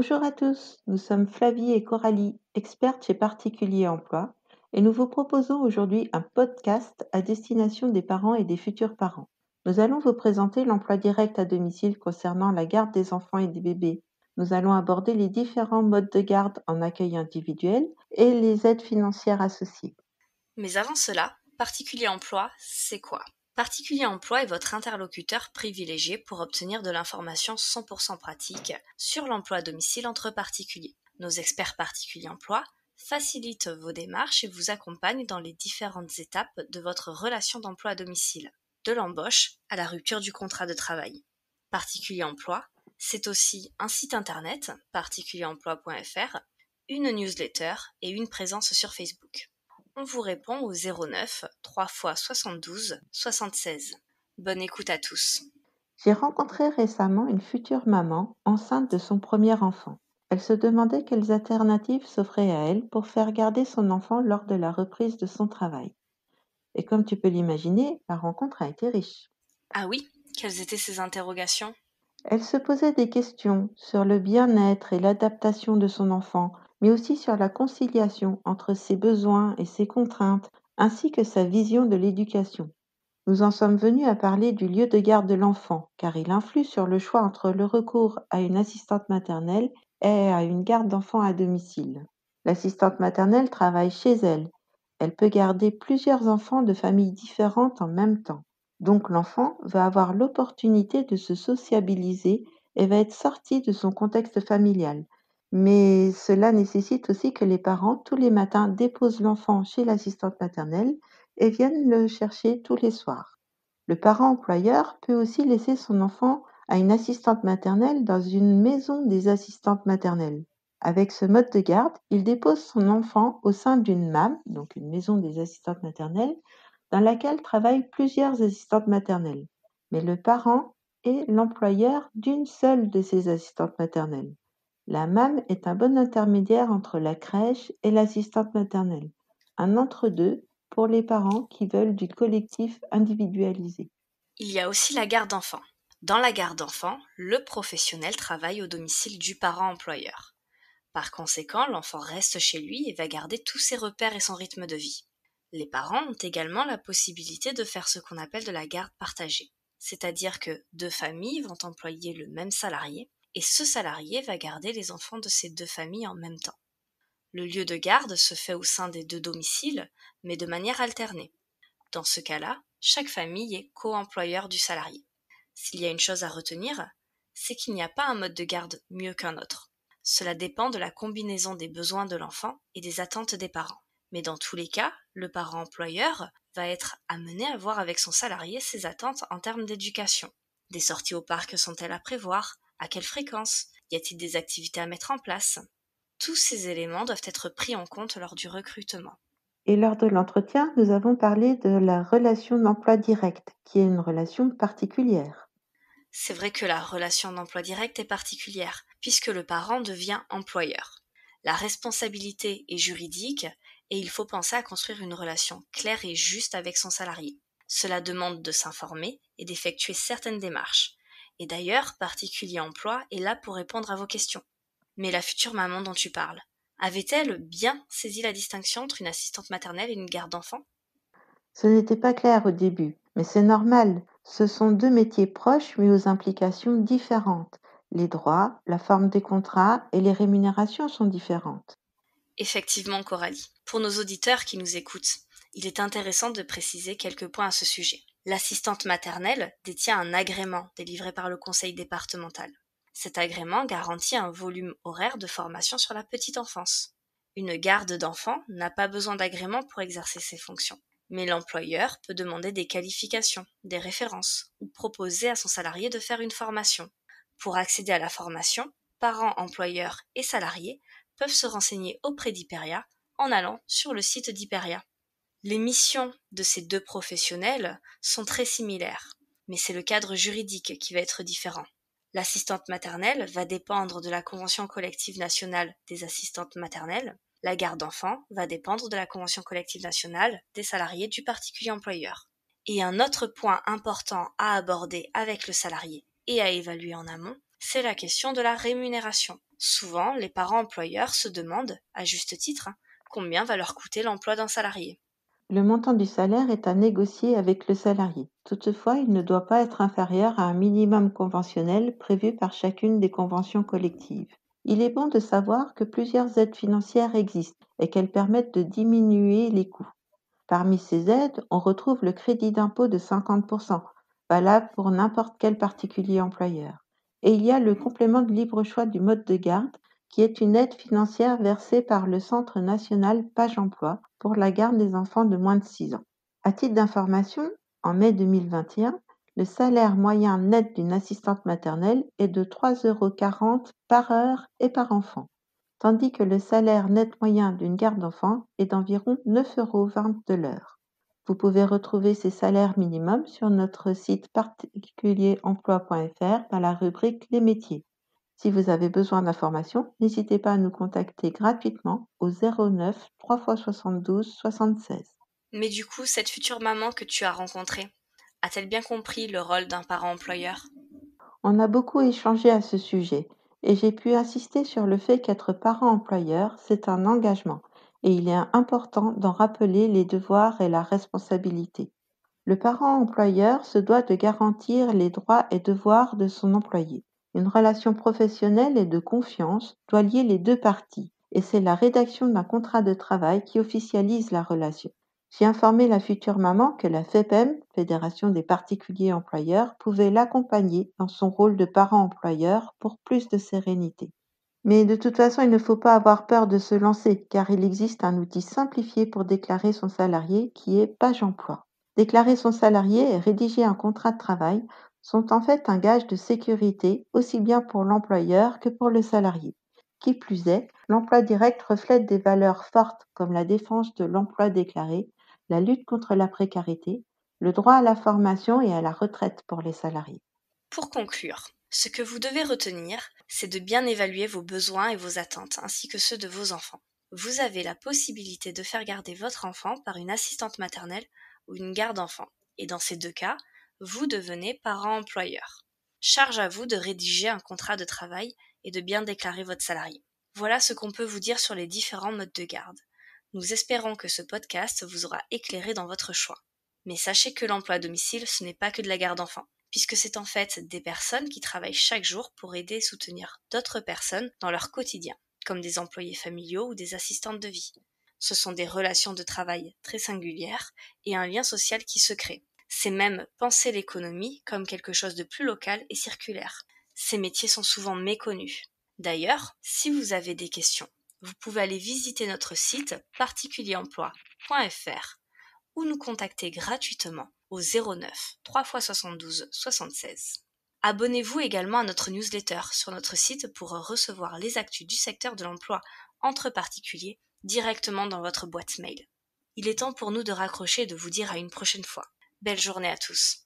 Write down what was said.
Bonjour à tous, nous sommes Flavie et Coralie, expertes chez Particulier Emploi, et nous vous proposons aujourd'hui un podcast à destination des parents et des futurs parents. Nous allons vous présenter l'emploi direct à domicile concernant la garde des enfants et des bébés. Nous allons aborder les différents modes de garde en accueil individuel et les aides financières associées. Mais avant cela, Particulier Emploi, c'est quoi ? Particulier Emploi est votre interlocuteur privilégié pour obtenir de l'information 100% pratique sur l'emploi à domicile entre particuliers. Nos experts Particulier Emploi facilitent vos démarches et vous accompagnent dans les différentes étapes de votre relation d'emploi à domicile, de l'embauche à la rupture du contrat de travail. Particulier Emploi, c'est aussi un site internet, particulieремploi.fr, une newsletter et une présence sur Facebook. On vous répond au 09 3 x 72 76. Bonne écoute à tous. J'ai rencontré récemment une future maman enceinte de son premier enfant. Elle se demandait quelles alternatives s'offraient à elle pour faire garder son enfant lors de la reprise de son travail. Et comme tu peux l'imaginer, la rencontre a été riche. Ah oui, quelles étaient ces interrogations ? Elle se posait des questions sur le bien-être et l'adaptation de son enfant, mais aussi sur la conciliation entre ses besoins et ses contraintes, ainsi que sa vision de l'éducation. Nous en sommes venus à parler du lieu de garde de l'enfant, car il influe sur le choix entre le recours à une assistante maternelle et à une garde d'enfant à domicile. L'assistante maternelle travaille chez elle. Elle peut garder plusieurs enfants de familles différentes en même temps. Donc l'enfant va avoir l'opportunité de se sociabiliser et va être sorti de son contexte familial. Mais cela nécessite aussi que les parents, tous les matins, déposent l'enfant chez l'assistante maternelle et viennent le chercher tous les soirs. Le parent employeur peut aussi laisser son enfant à une assistante maternelle dans une maison des assistantes maternelles. Avec ce mode de garde, il dépose son enfant au sein d'une MAM, donc une maison des assistantes maternelles, dans laquelle travaillent plusieurs assistantes maternelles. Mais le parent est l'employeur d'une seule de ces assistantes maternelles. La MAM est un bon intermédiaire entre la crèche et l'assistante maternelle, un entre-deux pour les parents qui veulent du collectif individualisé. Il y a aussi la garde d'enfant. Dans la garde d'enfant, le professionnel travaille au domicile du parent employeur. Par conséquent, l'enfant reste chez lui et va garder tous ses repères et son rythme de vie. Les parents ont également la possibilité de faire ce qu'on appelle de la garde partagée. C'est-à-dire que deux familles vont employer le même salarié et ce salarié va garder les enfants de ces deux familles en même temps. Le lieu de garde se fait au sein des deux domiciles, mais de manière alternée. Dans ce cas-là, chaque famille est co-employeur du salarié. S'il y a une chose à retenir, c'est qu'il n'y a pas un mode de garde mieux qu'un autre. Cela dépend de la combinaison des besoins de l'enfant et des attentes des parents. Mais dans tous les cas, le parent employeur va être amené à voir avec son salarié ses attentes en termes d'éducation. Des sorties au parc sont-elles à prévoir ? À quelle fréquence ? Y a-t-il des activités à mettre en place ? Tous ces éléments doivent être pris en compte lors du recrutement. Et lors de l'entretien, nous avons parlé de la relation d'emploi direct, qui est une relation particulière. C'est vrai que la relation d'emploi direct est particulière, puisque le parent devient employeur. La responsabilité est juridique et il faut penser à construire une relation claire et juste avec son salarié. Cela demande de s'informer et d'effectuer certaines démarches. Et d'ailleurs, Particulier Emploi est là pour répondre à vos questions. Mais la future maman dont tu parles, avait-elle bien saisi la distinction entre une assistante maternelle et une garde d'enfants ? Ce n'était pas clair au début, mais c'est normal. Ce sont deux métiers proches mais aux implications différentes. Les droits, la forme des contrats et les rémunérations sont différentes. Effectivement, Coralie. Pour nos auditeurs qui nous écoutent, il est intéressant de préciser quelques points à ce sujet. L'assistante maternelle détient un agrément délivré par le conseil départemental. Cet agrément garantit un volume horaire de formation sur la petite enfance. Une garde d'enfants n'a pas besoin d'agrément pour exercer ses fonctions. Mais l'employeur peut demander des qualifications, des références, ou proposer à son salarié de faire une formation. Pour accéder à la formation, parents, employeurs et salariés peuvent se renseigner auprès d'Hyperia en allant sur le site d'Hyperia. Les missions de ces deux professionnels sont très similaires, mais c'est le cadre juridique qui va être différent. L'assistante maternelle va dépendre de la Convention collective nationale des assistantes maternelles. La garde d'enfants va dépendre de la Convention collective nationale des salariés du particulier employeur. Et un autre point important à aborder avec le salarié et à évaluer en amont, c'est la question de la rémunération. Souvent, les parents employeurs se demandent, à juste titre, combien va leur coûter l'emploi d'un salarié. Le montant du salaire est à négocier avec le salarié. Toutefois, il ne doit pas être inférieur à un minimum conventionnel prévu par chacune des conventions collectives. Il est bon de savoir que plusieurs aides financières existent et qu'elles permettent de diminuer les coûts. Parmi ces aides, on retrouve le crédit d'impôt de 50%, valable pour n'importe quel particulier employeur. Et il y a le complément de libre choix du mode de garde, qui est une aide financière versée par le Centre national Page Emploi pour la garde des enfants de moins de 6 ans. À titre d'information, en mai 2021, le salaire moyen net d'une assistante maternelle est de 3,40 € par heure et par enfant, tandis que le salaire net moyen d'une garde d'enfants est d'environ 9,20 € de l'heure. Vous pouvez retrouver ces salaires minimums sur notre site particulieremploi.fr dans la rubrique Les métiers. Si vous avez besoin d'informations, n'hésitez pas à nous contacter gratuitement au 09 3 x 72 76. Mais du coup, cette future maman que tu as rencontrée, a-t-elle bien compris le rôle d'un parent employeur ? On a beaucoup échangé à ce sujet et j'ai pu insister sur le fait qu'être parent employeur, c'est un engagement et il est important d'en rappeler les devoirs et la responsabilité. Le parent employeur se doit de garantir les droits et devoirs de son employé. Une relation professionnelle et de confiance doit lier les deux parties et c'est la rédaction d'un contrat de travail qui officialise la relation. J'ai informé la future maman que la FEPEM, Fédération des particuliers employeurs, pouvait l'accompagner dans son rôle de parent employeur pour plus de sérénité. Mais de toute façon, il ne faut pas avoir peur de se lancer car il existe un outil simplifié pour déclarer son salarié qui est Page Emploi. Déclarer son salarié et rédiger un contrat de travail sont en fait un gage de sécurité aussi bien pour l'employeur que pour le salarié. Qui plus est, l'emploi direct reflète des valeurs fortes comme la défense de l'emploi déclaré, la lutte contre la précarité, le droit à la formation et à la retraite pour les salariés. Pour conclure, ce que vous devez retenir, c'est de bien évaluer vos besoins et vos attentes, ainsi que ceux de vos enfants. Vous avez la possibilité de faire garder votre enfant par une assistante maternelle ou une garde-enfant, et dans ces deux cas, vous devenez parent-employeur. Charge à vous de rédiger un contrat de travail et de bien déclarer votre salarié. Voilà ce qu'on peut vous dire sur les différents modes de garde. Nous espérons que ce podcast vous aura éclairé dans votre choix. Mais sachez que l'emploi à domicile, ce n'est pas que de la garde d'enfants, puisque c'est en fait des personnes qui travaillent chaque jour pour aider et soutenir d'autres personnes dans leur quotidien, comme des employés familiaux ou des assistantes de vie. Ce sont des relations de travail très singulières et un lien social qui se crée. C'est même penser l'économie comme quelque chose de plus local et circulaire. Ces métiers sont souvent méconnus. D'ailleurs, si vous avez des questions, vous pouvez aller visiter notre site particulieremploi.fr ou nous contacter gratuitement au 09 3 x 72 76. Abonnez-vous également à notre newsletter sur notre site pour recevoir les actus du secteur de l'emploi entre particuliers directement dans votre boîte mail. Il est temps pour nous de raccrocher et de vous dire à une prochaine fois. Belle journée à tous.